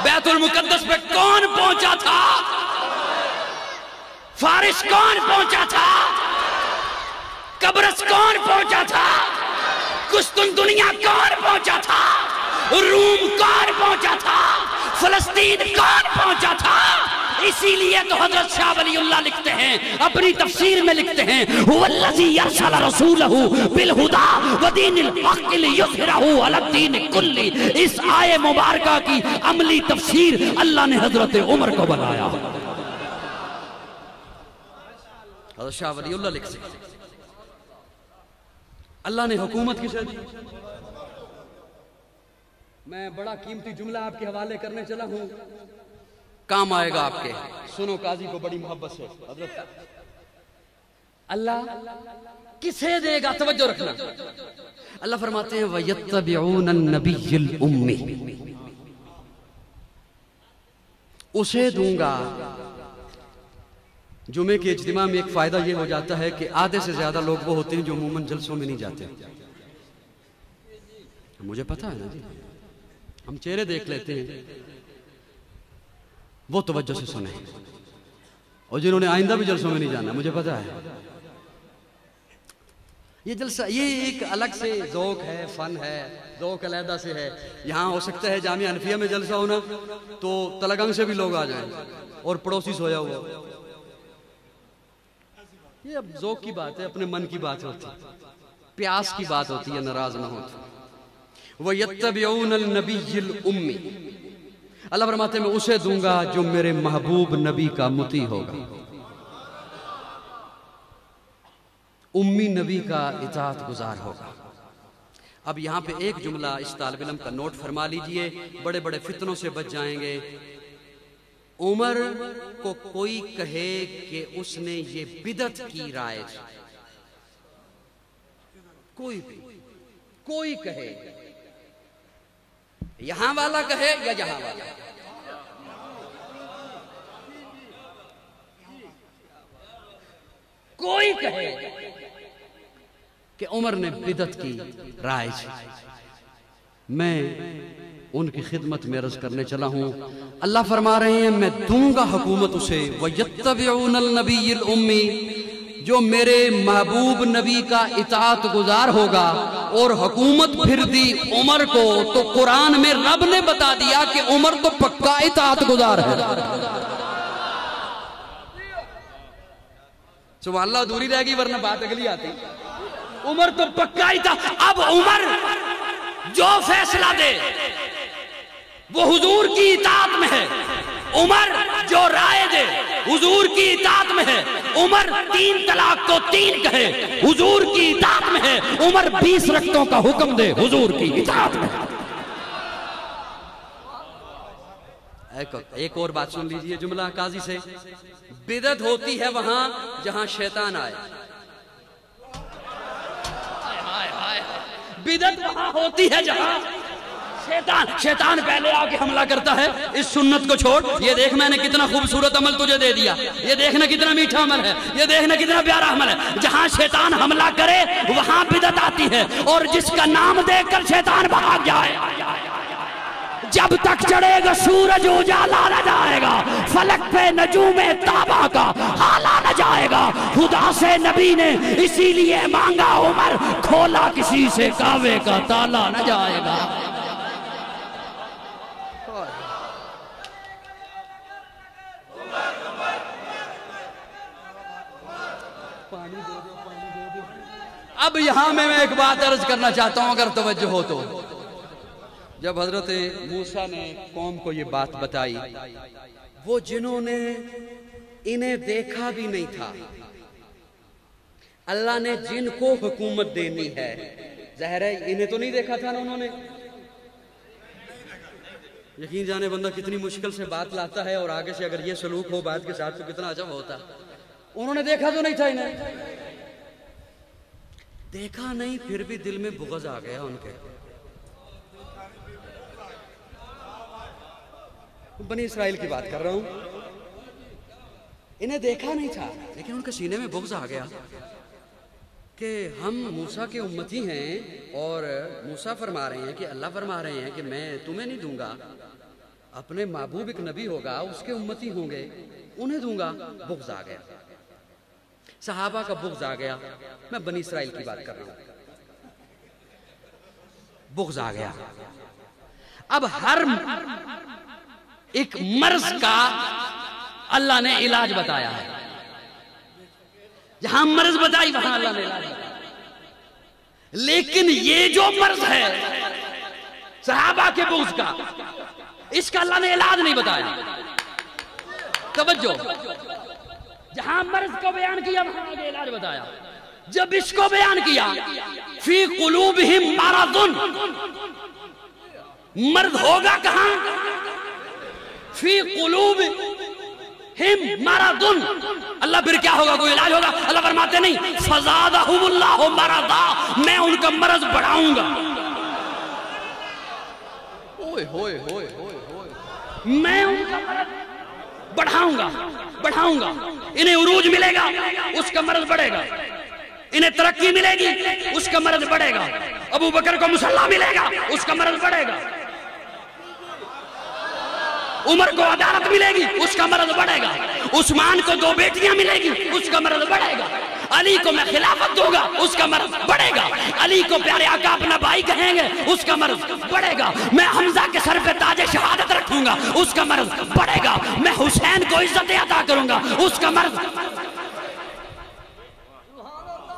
[SPEAKER 1] بیت المقدس پہ کون پہنچا تھا؟ فارس کون پہنچا تھا؟ قبرص کون پہنچا تھا؟ قسطنطنیہ کون پہنچا تھا؟ روم کون پہنچا تھا؟ فلسطین کون پہنچا تھا؟ اسی لیے تو حضرت شاہ ولی اللہ لکھتے ہیں، اپنی تفسیر میں لکھتے ہیں هو الذی ارسل رسولہ بالہدی ودین الحق لیظہرہ علی الدین کلہ۔ اس آیے مبارکہ کی عملی تفسیر اللہ نے حضرت عمر کو بنایا۔ حضرت شاہ ولی اللہ لکھ سکتے اللہ نے حکومت کسے دی؟ میں بڑا قیمتی جملہ آپ کے حوالے کرنے چلا ہوں، کام آئے گا آپ کے، سنو قاضی کو بڑی محبت سے۔ حضرت اللہ کسے دے گا؟ توجہ رکھنا، اللہ فرماتے ہیں وَيَتَّبِعُونَ النَّبِيِّ الْأُمِّ، اسے دوں گا۔ جمعے کے اجتماع میں ایک فائدہ یہ ہو جاتا ہے کہ آدھے سے زیادہ لوگ وہ ہوتے ہیں جو عموماً جلسوں میں نہیں جاتے، مجھے پتا ہے نا جی، ہم چہرے دیکھ لیتے ہیں، وہ توجہ سے سنیں، اور جنہوں نے آئندہ بھی جلسوں میں نہیں جانا مجھے پتا ہے۔ یہ جلسہ یہ ایک الگ سے ذوق ہے، فن ہے، ذوق علیحدہ سے ہے۔ یہاں ہو سکتا ہے جامعہ حنفیہ میں جلسہ ہونا تو تلگنگ سے بھی لوگ آ جائیں اور پڑوسی سویا ہوا، یہ اب ذوق کی بات ہے، اپنے من کی بات ہوتی ہے، پیاس کی بات ہوتی ہے، ناراض نہ ہوتی۔ وَيَتَّبِعُونَ النَّبِيِّ الْأُمِّ، اللہ فرماتے ہیں میں اسے دوں گا جو میرے محبوب نبی کا مطیع ہوگا، امی نبی کا اطاعت گزار ہوگا۔ اب یہاں پہ ایک جملہ اس طالب علم کا نوٹ فرما لیجئے، بڑے بڑے فتنوں سے بچ جائیں گے۔ عمر کو کوئی کہے کہ اس نے یہ بدعت کی رائے، کوئی کہے، یہاں والا کہے یا جہاں والا، کوئی کہے کہ عمر نے بدعت کی رائے، میں ان کی خدمت میں عرض کرنے چلا ہوں، اللہ فرما رہے ہیں میں دوں گا حکومت اسے، وَيَتَّبِعُونَ النَّبِيِّ الْأُمِّ، جو میرے محبوب نبی کا اطاعت گزار ہوگا۔ اور حکومت پھر دی عمر کو تو قرآن میں رب نے بتا دیا کہ عمر تو پکا اطاعت گزار ہے۔ سبحان اللہ، دوری رہ گئی ورنہ بات اگلی آتی۔ عمر تو پکا اطاعت، اب عمر جو فیصلہ دے وہ حضور کی اطاعت میں ہے، عمر جو رائے دے حضور کی اطاعت میں ہے، عمر 3 طلاق کو 3 کہے حضور کی اطاعت میں ہے، عمر 20 رکعتوں کا حکم دے حضور کی اطاعت میں ہے۔ ایک اور بات سن لیجئے جملہ قاضی سے، بدعت ہوتی ہے وہاں جہاں شیطان آئے، بدعت وہاں ہوتی ہے جہاں شیطان پہلے آ کے حملہ کرتا ہے، اس سنت کو چھوڑ، یہ دیکھ میں نے کتنا خوبصورت عمل تجھے دے دیا، یہ دیکھنا کتنا میٹھا عمل ہے، یہ دیکھنا کتنا پیارا عمل ہے۔ جہاں شیطان حملہ کرے وہاں بدعت آتی ہے، اور جس کا نام دیکھ کر شیطان بھاگ جائے، جب تک چڑھے گا سورج اجالا نہ جائے گا، فلک پہ نجوم تابا کا حالا نہ جائے گا۔ خدا سے نبی نے اسی لیے مانگا عمر، کھولا کسی سے کعبے کا تالا نہ جائے گا۔ اب یہاں میں ایک بات عرض کرنا چاہتا ہوں اگر توجہ ہو تو، جب حضرت موسیٰ نے قوم کو یہ بات بتائی، وہ جنہوں نے انہیں دیکھا بھی نہیں تھا، اللہ نے جن کو حکومت دینی ہے، ظاہر ہے انہیں تو نہیں دیکھا تھا نا انہوں نے، یقین جانے بندہ کتنی مشکل سے بات لاتا ہے، اور آگے سے اگر یہ سلوک ہو بات کے ساتھ تو کتنا عجب ہوتا۔ انہوں نے دیکھا تو نہیں تھا انہیں، دیکھا نہیں پھر بھی دل میں بغض آ گیا ان کے۔ بنی اسرائیل کی بات کر رہا ہوں، انہیں دیکھا نہیں تھا لیکن ان کے سینے میں بغض آ گیا کہ ہم موسیٰ کے امتی ہیں، اور موسیٰ فرما رہے ہیں کہ اللہ فرما رہے ہیں کہ میں تمہیں نہیں دوں گا، اپنے محبوب ایک نبی ہوگا اس کے امتی ہوں گے انہیں دوں گا۔ بغض آ گیا، صحابہ کا بغض آ گیا، میں بنی اسرائیل کی بات کر رہا ہوں، بغض آ گیا۔ اب ہر ایک مرض کا اللہ نے علاج بتایا ہے، جہاں مرض بتائی وہاں اللہ نے علاج بتایا، لیکن یہ جو مرض ہے صحابہ کے بغض کا، اس کا اللہ نے علاج نہیں بتایا۔ توجہ، جہاں مرض کو بیان کیا وہاں آگے علاج بتایا. جب اس کو بیان کیا فی قلوبہم مرض، مرض ہوگا کہاں؟ فی قلوبہم مرض. اللہ پھر کیا ہوگا؟ کوئی علاج ہوگا؟ اللہ فرماتے نہیں فزادہم اللہ مرضا، میں ان کا مرض بڑھاؤں گا. میں ان کا مرض بڑھاؤں گا. انہیں عروج ملے گا اس کا مرض بڑھے گا، انہیں ترقی ملے گی اس کا مرض بڑھے گا، ابو بکر کو مصلح ملے گا اس کا مرض بڑھے گا، عمر کو عدالت ملے گی اس کا مرض بڑھے گا، عثمان کو 2 بیٹیاں ملے گی اس کا مرض بڑھے گا، علی کو میں خلافت دوں گا اس کا مرض بڑھے گا، علی کو پیارے آقا اپنا بھائی کہیں گے اس کا مرض بڑھے گا، میں حمزہ کے سر پہ تاج شہادت رکھوں گا اس کا مرض بڑھے گا، میں حسین کو عزت عطا کروں گا اس کا مرض.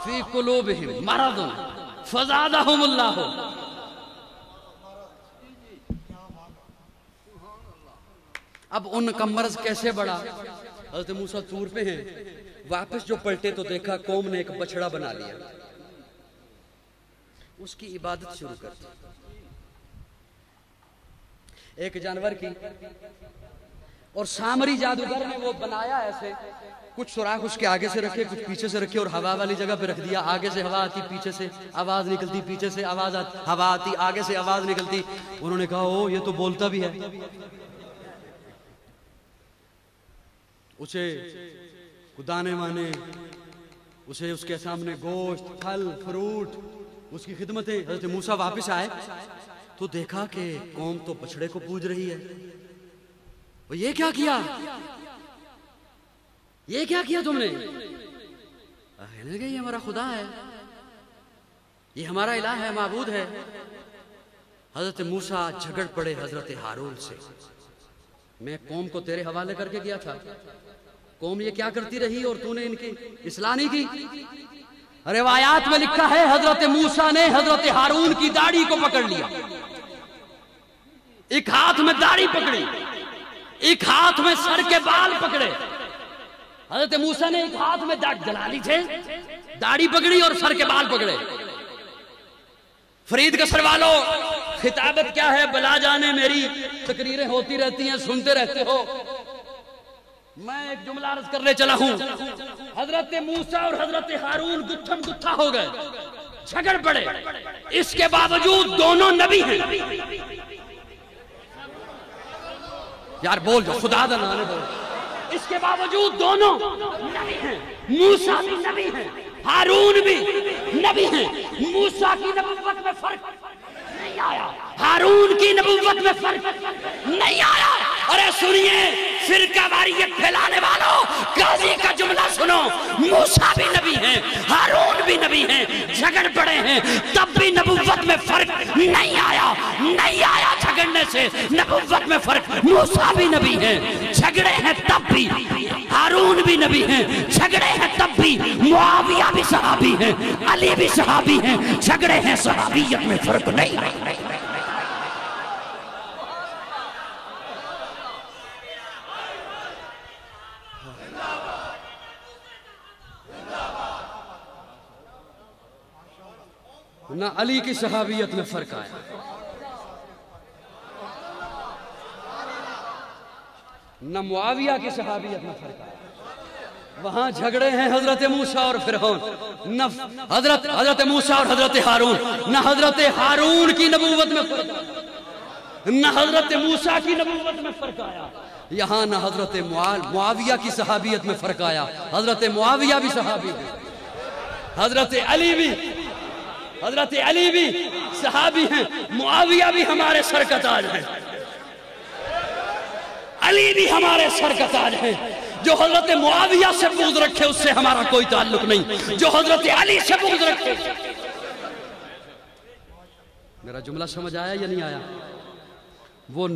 [SPEAKER 1] فی قلوبہم مرض فزادہم اللہ. اب ان کا مرض کیسے بڑھا؟ حضرت موسیٰ طور پہ ہیں، واپس جو پلٹے تو دیکھا قوم نے ایک بچڑا بنا لیا، اس کی عبادت شروع کر دی. ایک جانور کی، اور سامری جادوگر نے وہ بنایا ایسے، کچھ سوراخ اس کے آگے سے رکھے کچھ پیچھے سے رکھے اور ہوا والی جگہ پہ رکھ دیا. آگے سے ہوا آتی، پیچھے سے آواز نکلتی، پیچھے سے آواز آتی، ہوا آتی، آگے سے آواز نکلتی. انہوں نے کہا او یہ تو بولتا بھی ہے. اسے دانے وانے، اسے اس کے سامنے گوشت، پھل، فروٹ، اس کی خدمتیں. حضرت موسیٰ واپس آئے تو دیکھا کہ قوم تو بچڑے کو پوج رہی ہے. یہ کیا کیا؟ یہ کیا کیا تم نے؟ کہنے لگے یہ ہمارا خدا ہے، یہ ہمارا الہ ہے، معبود ہے. حضرت موسیٰ جھگڑ پڑے حضرت ہارون سے، میں قوم کو تیرے حوالے کر کے گیا تھا، قوم یہ کیا کرتی رہی اور تو نے ان کی اصلاح نہیں کی. روایات میں لکھا ہے حضرت موسیٰ نے حضرت ہارون کی داڑھی کو پکڑ لیا، ایک ہاتھ میں داڑھی پکڑی، ایک ہاتھ میں سر کے بال پکڑے. حضرت موسیٰ نے ایک ہاتھ میں جلالی تھے، داڑھی پکڑی اور سر کے بال پکڑے. فرید قصر والو، خطابت کیا ہے؟ بلا جانے میری تقریریں ہوتی رہتی ہیں، سنتے رہتے ہو. میں ایک جملہ عرض کرنے چلا ہوں. حضرت موسیٰ اور حضرت ہارون گتھم گتھا ہو گئے، جھگڑ پڑے. اس کے باوجود دونوں نبی ہیں. یار بول جو خدا دا نام بول. اس کے باوجود دونوں نبی ہیں. موسیٰ بھی نبی ہیں، ہارون بھی نبی ہیں. موسیٰ کی نبوت میں فرق نہیں آیا، ہارون کی نبوت میں فرق نہیں آیا. ارے سنیے فرقہ واریت پھیلانے والوں، قاضی کا جملہ سنو. موسیٰ بھی نبی ہیں، ہارون بھی نبی ہیں، جھگڑ پڑے ہیں تب بھی نبوت میں فرق نہیں آیا. نہیں آیا جھگڑنے سے نبوت میں فرق. موسیٰ بھی نبی ہیں، جھگڑے ہیں تب بھی. ہارون بھی نبی ہیں، جھگڑے ہیں تب بھی. معاویہ بھی صحابی ہیں، علی بھی صحابی ہیں، جھگڑے ہیں صحابیت میں فرق نہیں. نہ علی کی صحابیت میں فرق آیا، نہ معاویہ کی صحابیت میں فرق آیا. وہاں جھگڑے ہیں حضرت موسیٰ اور فرعون، نہ حضرت موسیٰ اور حضرت ہارون. نہ حضرت ہارون کی نبوت میں فرق آیا، نہ حضرت موسیٰ کی نبوت میں فرق آیا. یہاں نہ حضرت معاویہ کی صحابیت میں فرق آیا. حضرت معاویہ بھی صحابی ہیں، حضرت علی بھی صحابی ہیں. معاویہ بھی ہمارے سر کا تاج ہیں، علی بھی ہمارے سر کا تاج ہیں. جو حضرت معاویہ سے بغض رکھے اس سے ہمارا کوئی تعلق نہیں، جو حضرت علی سے بغض رکھے. میرا جملہ سمجھ آیا یا نہیں آیا؟ وہ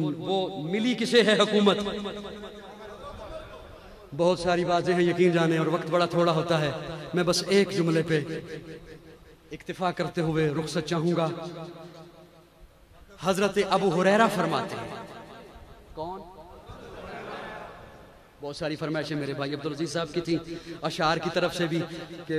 [SPEAKER 1] ملی کسے ہے حکومت؟ بہت ساری باتیں ہیں یقین جانے اور وقت بڑا تھوڑا ہوتا ہے. میں بس ایک جملے پہ اکتفا کرتے ہوئے رخصت چاہوں گا. حضرت ابو ہریرہ فرماتے ہیں، کون؟ بہت ساری فرمائشیں میرے بھائی عبدالعزیز صاحب کی تھیں، اشعار کی طرف سے بھی کہ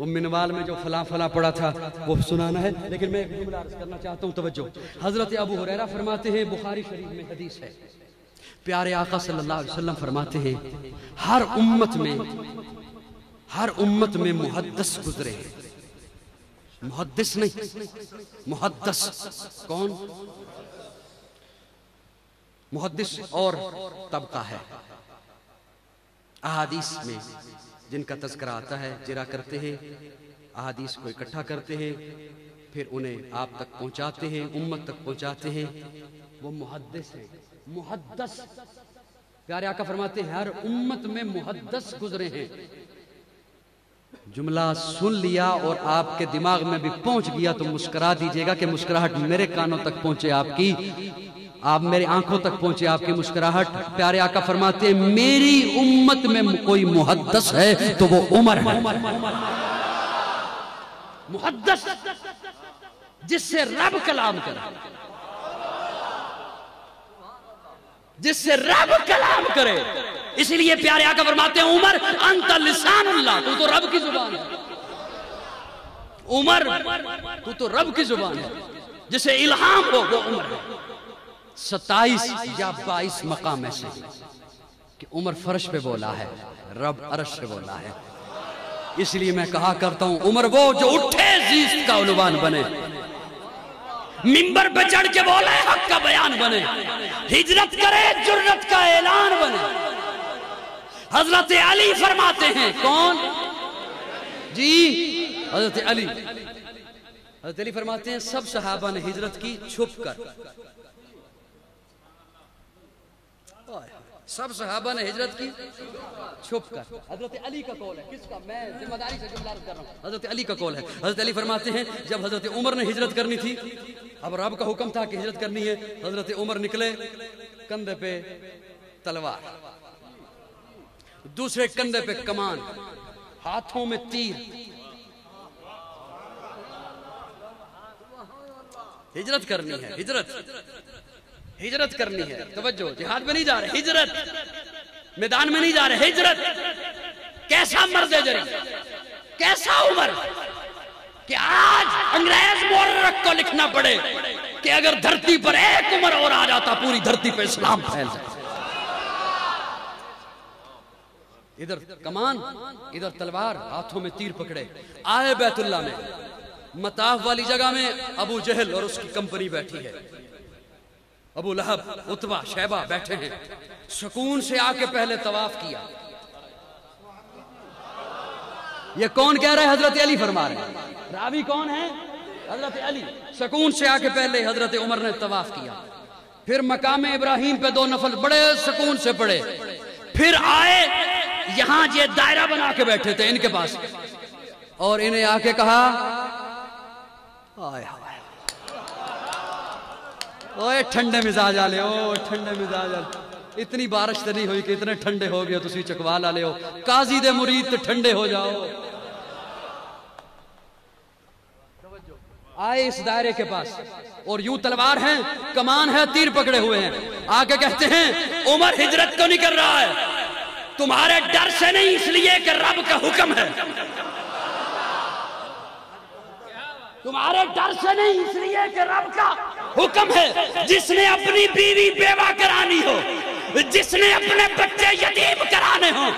[SPEAKER 1] منوال میں جو فلاں فلاں پڑا تھا وہ سنانا ہے، لیکن میں ایک جملہ عرض کرنا چاہتا ہوں، توجہ۔ حضرت ابو ہریرہ فرماتے ہیں، بخاری شریف میں حدیث ہے، پیارے آقا صلی اللہ علیہ وسلم فرماتے ہیں ہر امت میں محدث گزرے ہیں، محدث نہیں، محدث کون؟ محدث اور طبقہ ہے، احادیث میں جن کا تذکرہ آتا ہے جرا کرتے ہیں، احادیث کو اکٹھا کرتے ہیں، پھر انہیں آپ تک پہنچاتے ہیں، امت تک پہنچاتے ہیں، وہ محدث ہیں۔ محدث، پیارے آقا فرماتے ہیں ہر امت میں محدث گزرے ہیں۔ جملہ سن لیا اور آپ کے دماغ میں بھی پہنچ گیا تو مسکرا دیجئے گا کہ مسکراہٹ میرے کانوں تک پہنچے آپ کی، آپ میری آنکھوں تک پہنچے آپ کی مسکراہٹ۔ پیارے آقا فرماتے ہیں میری امت میں کوئی محدث ہے تو وہ عمر ہے۔ محدث جس سے رب کلام کرے، جس سے رب کلام کرے، اس لیے پیارے آقا فرماتے ہیں عمر انت لسان اللہ، تو رب کی زبان ہے۔ عمر تو رب کی زبان ہے، جسے الہام ہو وہ عمر ہے۔ 27 یا 22 مقام ایسے کہ عمر فرش پہ بولا ہے، رب عرش پہ بولا ہے۔ اس لیے میں کہا کرتا ہوں عمر وہ جو اٹھے زیست کا عنوان بنے، منبر پہ چڑھ کے بولے حق کا بیان بنے، ہجرت کرے جرت کا اعلان بنے۔ حضرت علی فرماتے ہیں، کون جی؟ حضرت علی فرماتے ہیں سب صحابہ نے ہجرت کی چھپ کر، سب صحابہ نے ہجرت کی چھپ کر۔ حضرت علی کا قول ہے، کس کا؟ میں ذمہ داری سے جملہ عرض کر رہا ہوں، حضرت علی کا قول ہے۔ حضرت علی فرماتے ہیں جب حضرت عمر نے ہجرت کرنی تھی، اب رب کا حکم تھا کہ ہجرت کرنی ہے، حضرت عمر نکلے، کندھے پہ تلوار، دوسرے کندھے پہ کمان، ہاتھوں میں تیر، ہجرت کرنی ہے، ہجرت کرنی ہے۔ توجہ، جہاد میں نہیں جا رہے، ہجرت، میدان میں نہیں جا رہے، ہجرت۔ کیسا مرد جری، کیسا عمر کہ آج انگریز مورخ کو لکھنا پڑے کہ اگر دھرتی پر ایک عمر اور آ جاتا پوری دھرتی پہ اسلام پھیل جائے۔ ادھر کمان، ادھر تلوار، ہاتھوں میں تیر پکڑے، آئے بیت اللہ میں، مطاف والی جگہ میں ابو جہل اور اس کی کمپنی بیٹھی ہے، ابو لہب، عتبہ، شیبہ بیٹھے ہیں، سکون سے آ کے پہلے طواف کیا۔ یہ کون کہہ رہا ہے؟ حضرت علی فرما رہے ہیں، راوی کون ہے؟ حضرت علی۔ سکون سے آ کے پہلے حضرت عمر نے طواف کیا، پھر مقام ابراہیم پہ 2 نفل بڑے سکون سے پڑے، پھر آئے یہاں یہ دائرہ بنا کے بیٹھے تھے ان کے پاس، اور انہیں آ کے کہا آئے اوے ٹھنڈے مزاج آ لے، او ٹھنڈے مزاج آ لے، اتنی بارش تو نہیں ہوئی کہ اتنے ٹھنڈے ہو گئے تسی چکوال آ لے ہو، قاضی دے مرید تے ٹھنڈے ہو جاؤ۔ آئے اس دائرے کے پاس اور یوں تلوار ہیں، کمان ہے، تیر پکڑے ہوئے ہیں، آگے کہتے ہیں عمر ہجرت تو نہیں کر رہا ہے، تمہارے ڈر سے نہیں، اس لیے کہ رب کا حکم ہے، تمہارے ڈر سے نہیں اس لیے کہ رب کا حکم ہے۔ جس نے اپنی بیوی بیوہ کرانی ہو، جس نے اپنے بچے یتیم کرانے ہوں،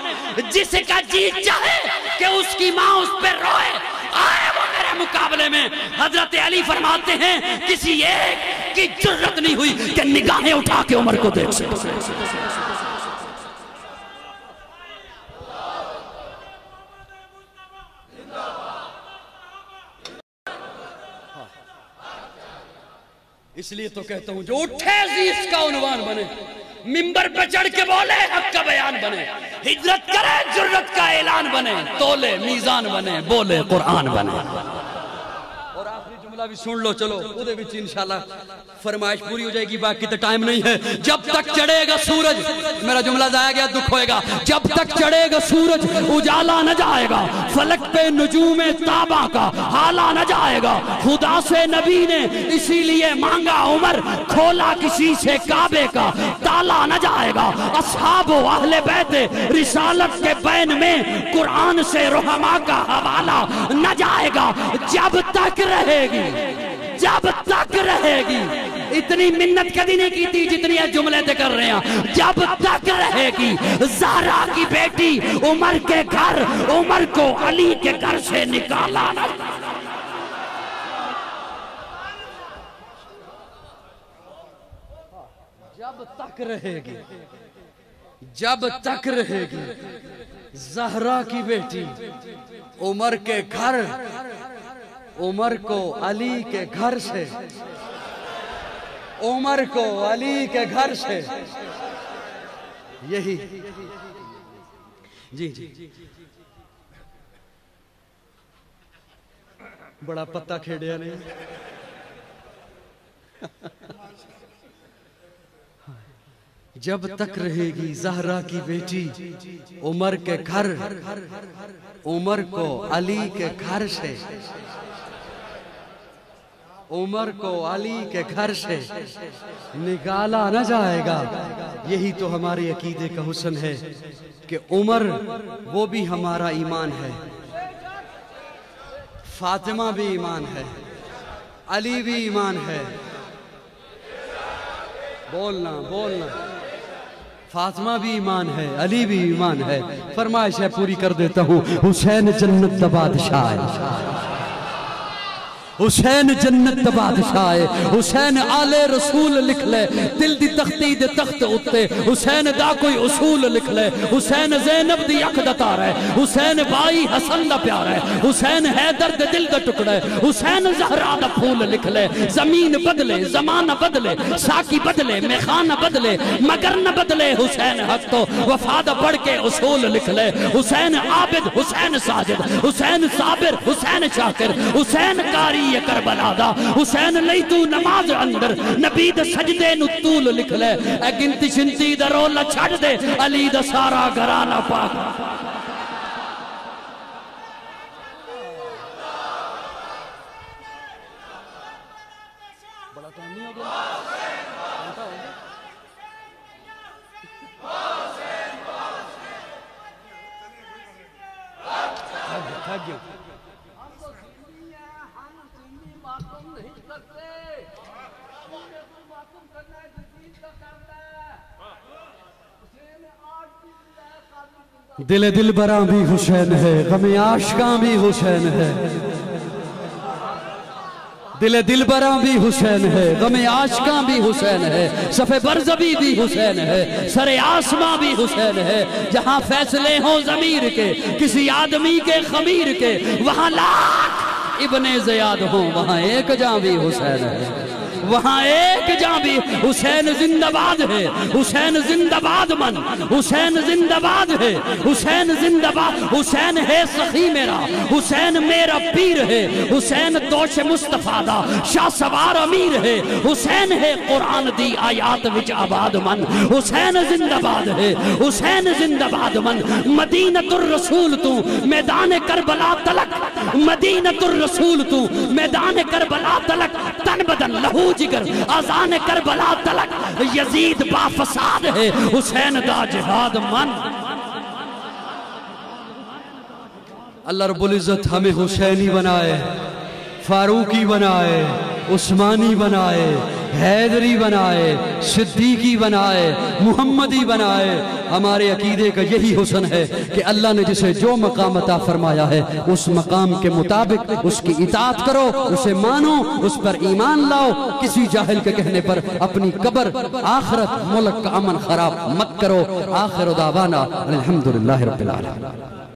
[SPEAKER 1] جس کا جی چاہے کہ اس کی ماں اس پہ روئے، آئے وہ میرے مقابلے میں۔ حضرت علی فرماتے ہیں کسی ایک کی جرت نہیں ہوئی کہ نگاہیں اٹھا کے عمر کو دیکھ سکے۔ اس لیے تو کہتا ہوں جو اٹھے زیست کا عنوان بنے، منبر پہ چڑھ کے بولے حق کا بیان بنے، ہجرت کرے جرت کا اعلان بنے، تولے میزان بنے، بولے قرآن بنے۔ اور آخری جملہ بھی سن لو، چلو وہ دے وچ انشاءاللہ فرمائش پوری ہو جائے گی، باقی تو ٹائم نہیں ہے. جب تک چڑھے گا سورج، میرا جملہ ضائع گیا دکھ ہوئے گا. جب تک چڑھے گا سورج اجالا نہ جائے گا، فلک پہ نجوم تابہ کا حالا نہ جائے گا. خدا سے نبی نے اسی لیے مانگا عمر، کھولا کسی سے کعبے کا تالا نہ جائے گا. اصحاب و اہل بیت رسالت کے بین میں قرآن سے رحماء کا حوالہ نہ جائے گا. جب تک رہے گی، جب تک رہے گی. اتنی منت کدی نہیں کی تھی جتنی ہے جملے تے کر رہے ہیں. جب تک رہے گی زہرا کی بیٹی عمر کے گھر، عمر کو علی کے گھر سے نکالا نہ. جب تک رہے گی، جب تک رہے گی زہرا کی بیٹی عمر کے گھر، عمر کو علی کے گھر سے، عمر کو علی کے گھر سے. یہی جی جی بڑا پتہ کھیڑیا نے. جب تک رہے گی زہرا کی بیٹی عمر کے گھر، عمر کو علی کے گھر سے، عمر کو علی کے گھر سے نکالا نہ جائے گا. یہی تو ہمارے عقیدے کا حسن ہے کہ عمر وہ بھی ہمارا ایمان ہے، فاطمہ بھی ایمان ہے، علی بھی ایمان ہے. بولنا بولنا. فاطمہ بھی ایمان ہے، علی بھی ایمان ہے. فرمائش ہے پوری کر دیتا ہوں. حسین جنت دا بادشاہ ہے، حسین جنت دا بادشاہ ہے. حسین آل رسول لکھ لے دل دی تختی دے تخت اتے. حسین دا کوئی اصول لکھ لے. حسین زینب دی اکھ دا تار ہے. حسین بائی حسن دا پیار ہے. حسین حیدر دے دل دا ٹکڑا ہے. حسین زہرا دا پھول لکھ لے. زمین بدلے، زمانہ بدلے، ساکی بدلے، میخانہ بدلے، مگر نہ بدلے. حسین حق تو وفا دا پڑھ کے اصول لکھ لے. حسین عابد، حسین ساجد، حسین صابر، حسین شاکر، حسین کاری یہ کربلا دا. حسین لئی تو نماز اندر نبی دا سجدے نو طول لکھ لے. اے گنتی شنتی دا رولا چھڑ دے، علی دا سارا گھرانہ پاک. بڑا ٹائم نہیں ہو گیا؟ تھک گیا. دل دل براں بھی حسین ہے، غم عاشقاں بھی حسین ہے. دل دل براں بھی حسین ہے، غم عاشقاں بھی حسین ہے. صف برزبی بھی حسین ہے، سر آسماں بھی حسین ہے. جہاں فیصلے ہوں ضمیر کے کسی آدمی کے خمیر کے، وہاں لاکھ ابن زیاد ہوں وہاں ایک جاں بھی حسین ہے. وہاں ایک جاں بھی حسین زندہ باد ہے. حسین زندہ باد من، حسین زندہ باد ہے. حسین زندہ باد. حسین ہے سخی میرا، حسین میرا پیر ہے. حسین دوش مصطفیٰ دا شاہ سوار امیر ہے. حسین ہے قرآن دی آیات وچ آباد من. حسین زندہ باد ہے، حسین زندہ باد من. مدینۃ الرسول تو میدان کربلا تلک، مدینۃ الرسول تو میدان کربلا تلک. تن بدن لہو جگر آزان کربلا تلک. یزید با فساد ہے، حسین دا جہاد من. اللہ رب العزت ہمیں حسینی بنائے، فاروقی بنائے، عثمانی بنائے، حیدری بنائے، صدیقی بنائے، محمدی بنائے. ہمارے عقیدے کا یہی حسن ہے کہ اللہ نے جسے جو مقام عطا فرمایا ہے اس مقام کے مطابق اس کی اطاعت کرو، اسے مانو، اس پر ایمان لاؤ. کسی جاہل کے کہنے پر اپنی قبر، آخرت، ملک کا امن خراب مت کرو. آخر دعوانا الحمدللہ رب العالمین.